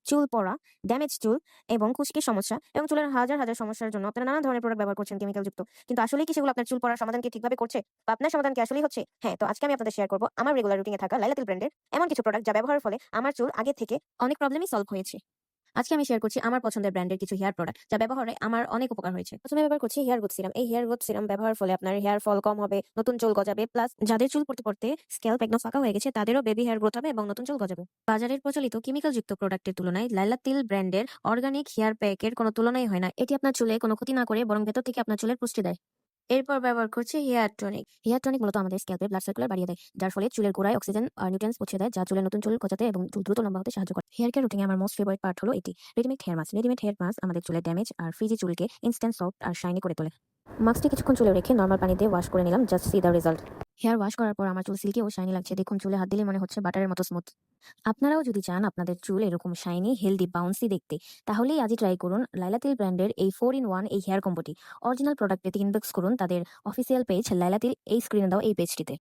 চুল পড়া, ড্যামেজ চুল এবং খুশকির সমস্যা এবং চুলের হাজার হাজার সমস্যার জন্য আপনারা নানা ধরনের প্রোডাক্ট ব্যবহার করছেন কেমিক্যাল যুক্ত। কিন্তু আসলেই কি সেগুলো আপনার চুল পড়ার সমাধান কি ঠিকভাবে করছে? বা আপনার সমাধান কি আসলেই হচ্ছে? হ্যাঁ, তো আজকে আমি আপনাদের শেয়ার করব আমার রেগুলার রুটিনে থাকা লাইলাতুল ব্র্যান্ডের এমন কিছু প্রোডাক্ট যা ব্যবহারের ফলে আমার চুল আগে থেকে অনেক প্রবলেমই সলভ হয়েছে। আজকে আমি শেয়ার করছি আমার পছন্দের ব্র্যান্ডের কিছু হেয়ার প্রোডাক্ট যা ব্যবহারে আমার অনেক উপকার হয়েছে। প্রথমে ব্যবহার করছি হেয়ার গ্রোথ সিরাম। এই হেয়ার গ্রোথ সিরাম ব্যবহারের ফলে আপনার হেয়ার ফল কম হবে, নতুন চুল গজাবে, প্লাস যাদের চুল পড়তে পড়তে স্ক্যাল্প একদম ফাঁকা হয়ে গেছে তাদেরও বেবি হেয়ার গ্রোথ হবে এবং নতুন চুল গজাবে। বাজারের প্রচলিত কেমিক্যাল যুক্ত প্রোডাক্টের তুলনায় লাইলাতিল ব্র্যান্ডের অর্গানিক হেয়ার প্যাকের কোনো তুলনাই হয় না। এটি আপনার চুলে কোনো ক্ষতি না করে বরং ভেতর থেকে আপনার চুলের পুষ্টি দেয়। এরপর ব্যবহার করছি হেয়ার টনিক। হেয়ার টনিক মূলত আমাদের স্ক্যাল্পে ব্লাড সার্কুলার বাড়িয়ে দেয়, যার ফলে চুলের গোড়ায় অক্সিজেন আর নিউট্রিয়েন্টস পৌঁছে দেয়, যা চুলের নতুন চুল গজাতে এবং চুল দ্রুত লম্বা হতে সাহায্য করে। হেয়ার কেয়ার রুটিনে আমার মোস্ট ফেভারিট পার্ট হলো এটি, readymade hair mask. Readymade hair mask আমাদের চুলের ড্যামেজ আর ফ্রিজি চুলকে ইনস্ট্যান্ট সফট আর শাইনি করে তোলে। মাস্কটি কিছুক্ষণ চুলে রেখে নর্মাল পানি দিয়ে ওয়াশ করে নিলাম, just see the result. Hair wash করার পর আমার চুল সিল্কি ও শাইনি লাগছে। দেখুন, চুলে হাত দিলে মনে হচ্ছে বাটারের মতো স্মুথ। আপনারাও যদি চান আপনাদের চুল এরকম শাইনি, হেলদি, বাউন্সি দেখতে, তাহলেই আজই ট্রাই করুন লাইলাতিল ব্র্যান্ডের এই 4-in-1 এই হেয়ার কম্বোটি। অরিজিনাল প্রোডাক্ট পেতে ইনবক্স করুন তাদের অফিসিয়াল পেজ লাইলাতিল এই স্ক্রিনে দাও এই পেজটিতে।